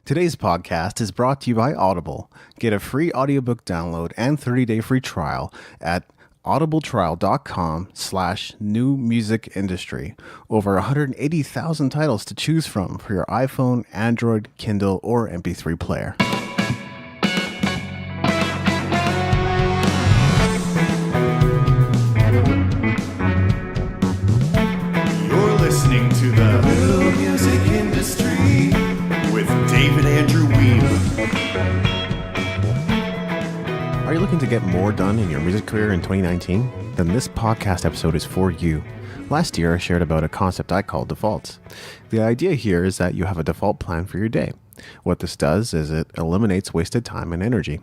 Today's podcast is brought to you by Audible. Get a free audiobook download and 30-day free trial at audibletrial.com/new music industry. Over 180,000 titles to choose from for your iPhone, Android, Kindle, or MP3 player. You're listening to the New Music Industry with David Andrew Weeb. Are you looking to get more done in your music career in 2019? Then this podcast episode is for you. Last year, I shared about a concept I call defaults. The idea here is that you have a default plan for your day. What this does is it eliminates wasted time and energy.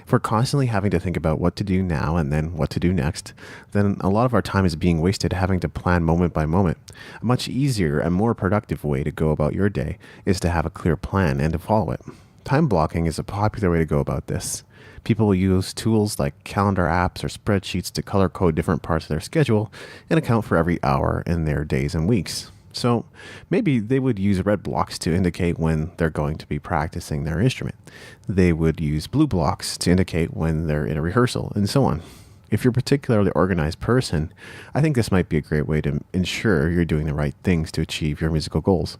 If we're constantly having to think about what to do now and then what to do next, then a lot of our time is being wasted having to plan moment by moment. A much easier and more productive way to go about your day is to have a clear plan and to follow it. Time blocking is a popular way to go about this. People will use tools like calendar apps or spreadsheets to color code different parts of their schedule and account for every hour in their days and weeks. So maybe they would use red blocks to indicate when they're going to be practicing their instrument. They would use blue blocks to indicate when they're in a rehearsal, and so on. If you're a particularly organized person, I think this might be a great way to ensure you're doing the right things to achieve your musical goals.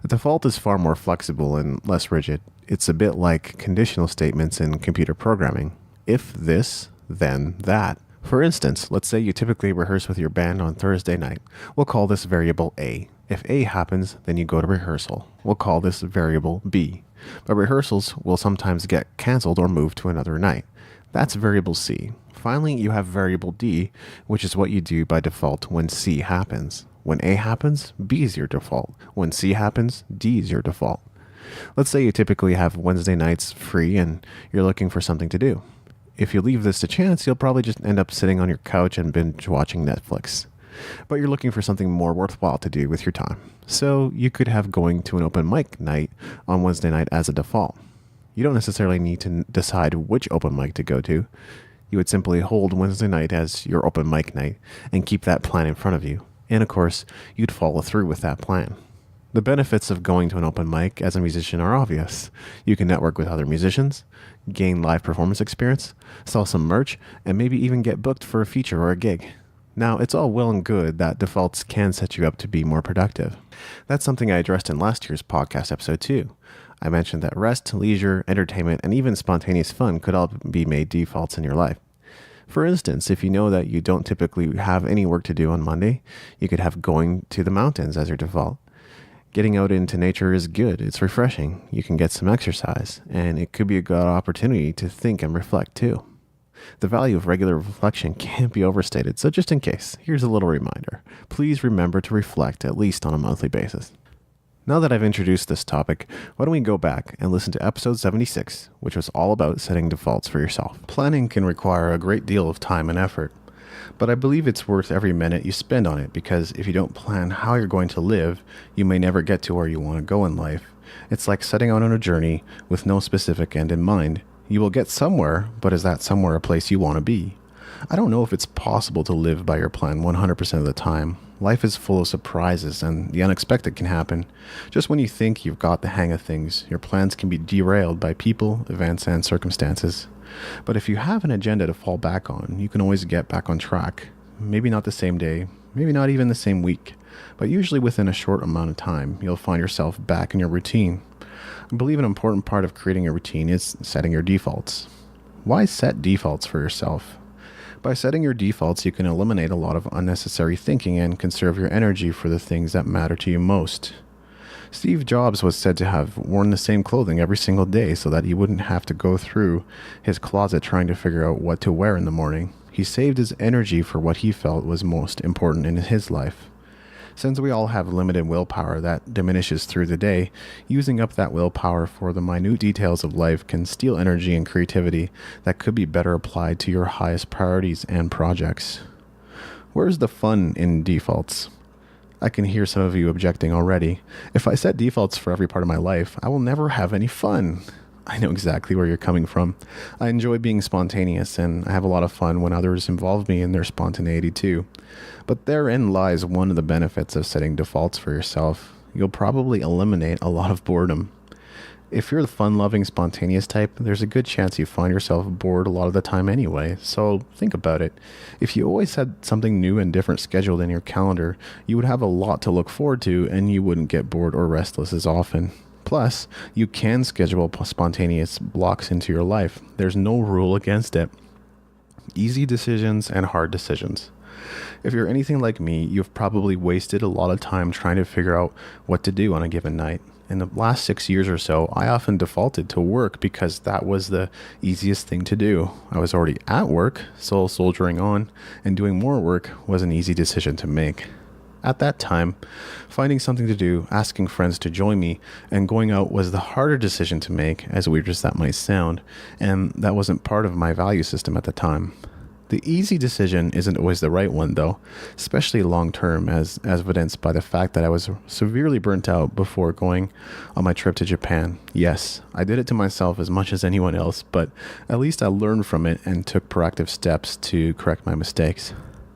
The default is far more flexible and less rigid. It's a bit like conditional statements in computer programming. If this, then that. For instance, let's say you typically rehearse with your band on Thursday night. We'll call this variable A. If A happens, then you go to rehearsal. We'll call this variable B. But rehearsals will sometimes get canceled or moved to another night. That's variable C. Finally, you have variable D, which is what you do by default when C happens. When A happens, B is your default. When C happens, D is your default. Let's say you typically have Wednesday nights free and you're looking for something to do. If you leave this to chance, you'll probably just end up sitting on your couch and binge watching Netflix. But you're looking for something more worthwhile to do with your time. So you could have going to an open mic night on Wednesday night as a default. You don't necessarily need to decide which open mic to go to. You would simply hold Wednesday night as your open mic night and keep that plan in front of you. And of course, you'd follow through with that plan. The benefits of going to an open mic as a musician are obvious. You can network with other musicians, gain live performance experience, sell some merch, and maybe even get booked for a feature or a gig. Now, it's all well and good that defaults can set you up to be more productive. That's something I addressed in last year's podcast episode too. I mentioned that rest, leisure, entertainment, and even spontaneous fun could all be made defaults in your life. For instance, if you know that you don't typically have any work to do on Monday, you could have going to the mountains as your default. Getting out into nature is good. It's refreshing. You can get some exercise, and it could be a good opportunity to think and reflect too. The value of regular reflection can't be overstated, so just in case, here's a little reminder. Please remember to reflect at least on a monthly basis. Now that I've introduced this topic, why don't we go back and listen to episode 76, which was all about setting defaults for yourself. Planning can require a great deal of time and effort, but I believe it's worth every minute you spend on it, because if you don't plan how you're going to live, you may never get to where you want to go in life. It's like setting out on a journey with no specific end in mind. You will get somewhere, but is that somewhere a place you want to be? I don't know if it's possible to live by your plan 100% of the time. Life is full of surprises, and the unexpected can happen. Just when you think you've got the hang of things, your plans can be derailed by people, events, and circumstances. But if you have an agenda to fall back on, you can always get back on track. Maybe not the same day, maybe not even the same week, but usually within a short amount of time, you'll find yourself back in your routine. I believe an important part of creating a routine is setting your defaults. Why set defaults for yourself? By setting your defaults, you can eliminate a lot of unnecessary thinking and conserve your energy for the things that matter to you most. Steve Jobs was said to have worn the same clothing every single day so that he wouldn't have to go through his closet trying to figure out what to wear in the morning. He saved his energy for what he felt was most important in his life. Since we all have limited willpower that diminishes through the day, using up that willpower for the minute details of life can steal energy and creativity that could be better applied to your highest priorities and projects. Where's the fun in defaults? I can hear some of you objecting already. If I set defaults for every part of my life, I will never have any fun. I know exactly where you're coming from. I enjoy being spontaneous, and I have a lot of fun when others involve me in their spontaneity too. But therein lies one of the benefits of setting defaults for yourself. You'll probably eliminate a lot of boredom. If you're the fun-loving, spontaneous type, there's a good chance you find yourself bored a lot of the time anyway, so think about it. If you always had something new and different scheduled in your calendar, you would have a lot to look forward to and you wouldn't get bored or restless as often. Plus, you can schedule spontaneous blocks into your life. There's no rule against it. Easy decisions and hard decisions. If you're anything like me, you've probably wasted a lot of time trying to figure out what to do on a given night. In the last 6 years or so, I often defaulted to work because that was the easiest thing to do. I was already at work, so soldiering on, and doing more work was an easy decision to make. At that time, finding something to do, asking friends to join me, and going out was the harder decision to make, as weird as that might sound, and that wasn't part of my value system at the time. The easy decision isn't always the right one, though, especially long term, as evidenced by the fact that I was severely burnt out before going on my trip to Japan. Yes, I did it to myself as much as anyone else, but at least I learned from it and took proactive steps to correct my mistakes.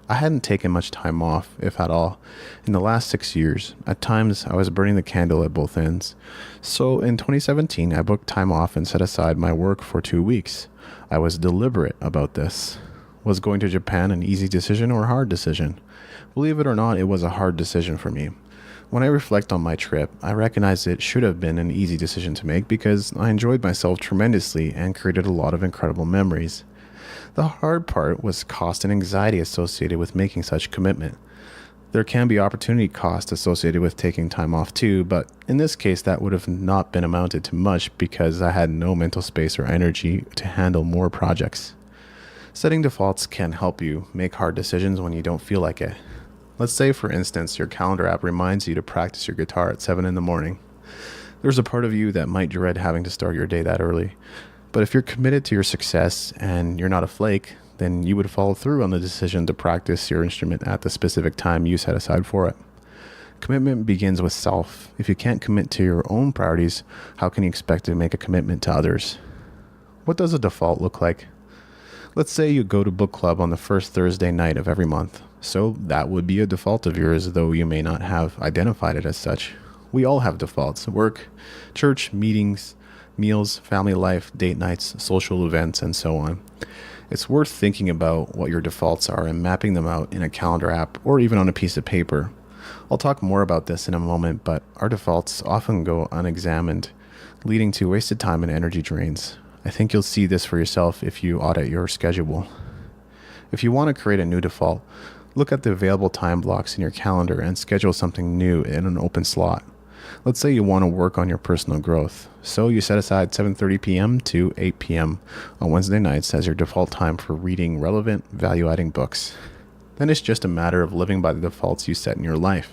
I hadn't taken much time off, if at all, in the last 6 years. At times, I was burning the candle at both ends. So in 2017, I booked time off and set aside my work for 2 weeks. I was deliberate about this. Was going to Japan an easy decision or a hard decision? Believe it or not, it was a hard decision for me. When I reflect on my trip, I recognize it should have been an easy decision to make because I enjoyed myself tremendously and created a lot of incredible memories. The hard part was cost and anxiety associated with making such commitment. There can be opportunity cost associated with taking time off too, but in this case that would have not been amounted to much because I had no mental space or energy to handle more projects. Setting defaults can help you make hard decisions when you don't feel like it. Let's say, for instance, your calendar app reminds you to practice your guitar at 7 in the morning. There's a part of you that might dread having to start your day that early. But if you're committed to your success and you're not a flake, then you would follow through on the decision to practice your instrument at the specific time you set aside for it. Commitment begins with self. If you can't commit to your own priorities, how can you expect to make a commitment to others? What does a default look like? Let's say you go to book club on the first Thursday night of every month. So that would be a default of yours, though you may not have identified it as such. We all have defaults: work, church, meetings, meals, family life, date nights, social events, and so on. It's worth thinking about what your defaults are and mapping them out in a calendar app or even on a piece of paper. I'll talk more about this in a moment, but our defaults often go unexamined, leading to wasted time and energy drains. I think you'll see this for yourself if you audit your schedule. If you want to create a new default, look at the available time blocks in your calendar and schedule something new in an open slot. Let's say you want to work on your personal growth, so you set aside 7:30 p.m. to 8 p.m. on Wednesday nights as your default time for reading relevant, value-adding books. Then it's just a matter of living by the defaults you set in your life.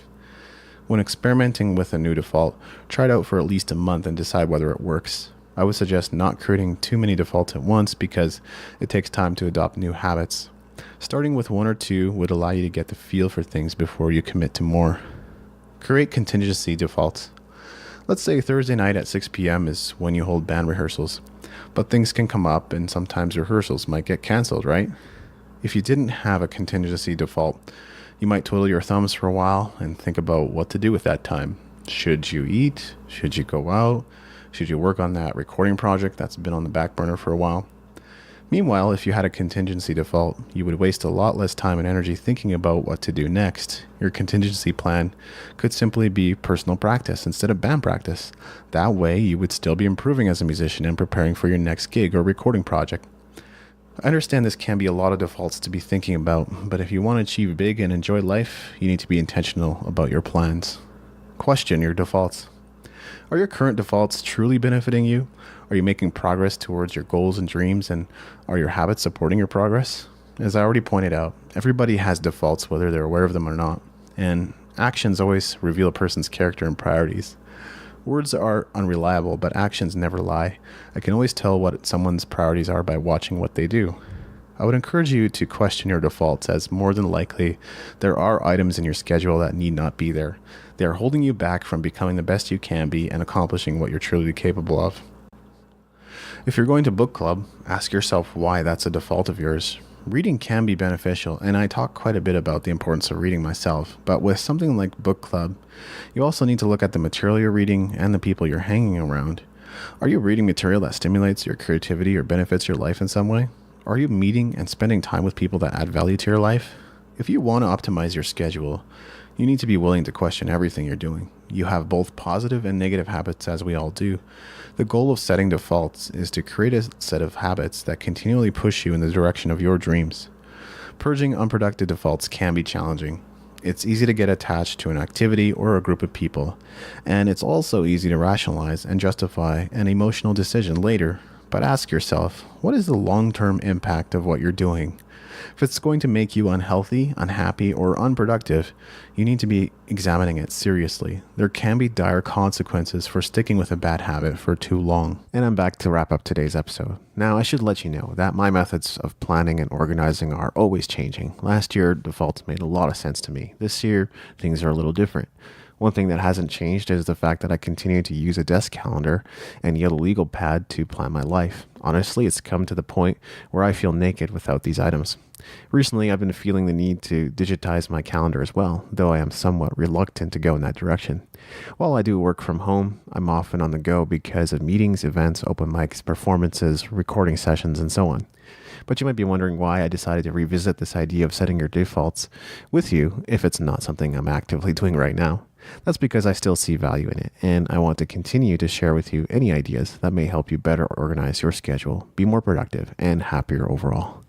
When experimenting with a new default, try it out for at least a month and decide whether it works. I would suggest not creating too many defaults at once because it takes time to adopt new habits. Starting with 1 or 2 would allow you to get the feel for things before you commit to more. Create contingency defaults. Let's say Thursday night at 6 p.m. is when you hold band rehearsals, but things can come up and sometimes rehearsals might get canceled, right? If you didn't have a contingency default, you might twiddle your thumbs for a while and think about what to do with that time. Should you eat? Should you go out? Should you work on that recording project that's been on the back burner for a while? Meanwhile, if you had a contingency default, you would waste a lot less time and energy thinking about what to do next. Your contingency plan could simply be personal practice instead of band practice. That way, you would still be improving as a musician and preparing for your next gig or recording project. I understand this can be a lot of defaults to be thinking about, but if you want to achieve big and enjoy life, you need to be intentional about your plans. Question your defaults. Are your current defaults truly benefiting you? Are you making progress towards your goals and dreams, and are your habits supporting your progress? As I already pointed out, everybody has defaults whether they're aware of them or not, and actions always reveal a person's character and priorities. Words are unreliable, but actions never lie. I can always tell what someone's priorities are by watching what they do. I would encourage you to question your defaults, as more than likely there are items in your schedule that need not be there. They are holding you back from becoming the best you can be and accomplishing what you're truly capable of. If you're going to book club, ask yourself why that's a default of yours. Reading can be beneficial, and I talk quite a bit about the importance of reading myself, but with something like book club, you also need to look at the material you're reading and the people you're hanging around. Are you reading material that stimulates your creativity or benefits your life in some way? Are you meeting and spending time with people that add value to your life? If you want to optimize your schedule, you need to be willing to question everything you're doing. You have both positive and negative habits, as we all do. The goal of setting defaults is to create a set of habits that continually push you in the direction of your dreams. Purging unproductive defaults can be challenging. It's easy to get attached to an activity or a group of people, and it's also easy to rationalize and justify an emotional decision later. But ask yourself, what is the long-term impact of what you're doing? If it's going to make you unhealthy, unhappy, or unproductive, you need to be examining it seriously. There can be dire consequences for sticking with a bad habit for too long. And I'm back to wrap up today's episode. Now, I should let you know that my methods of planning and organizing are always changing. Last year, defaults made a lot of sense to me. This year, things are a little different. One thing that hasn't changed is the fact that I continue to use a desk calendar and yet a legal pad to plan my life. Honestly, it's come to the point where I feel naked without these items. Recently, I've been feeling the need to digitize my calendar as well, though I am somewhat reluctant to go in that direction. While I do work from home, I'm often on the go because of meetings, events, open mics, performances, recording sessions, and so on. But you might be wondering why I decided to revisit this idea of setting your defaults with you if it's not something I'm actively doing right now. That's because I still see value in it, and I want to continue to share with you any ideas that may help you better organize your schedule, be more productive, and happier overall.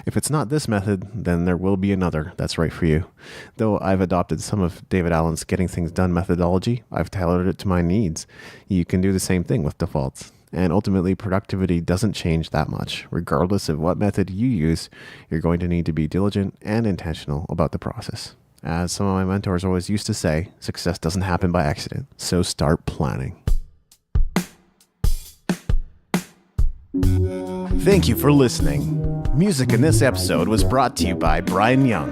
If it's not this method, then there will be another that's right for you. Though I've adopted some of David Allen's Getting Things Done methodology, I've tailored it to my needs. You can do the same thing with defaults. And ultimately, productivity doesn't change that much. Regardless of what method you use, you're going to need to be diligent and intentional about the process. As some of my mentors always used to say, success doesn't happen by accident, so start planning. Thank you for listening. Music in this episode was brought to you by Brian Young.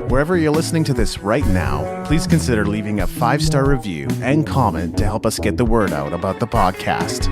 Wherever you're listening to this right now, please consider leaving a 5-star review and comment to help us get the word out about the podcast.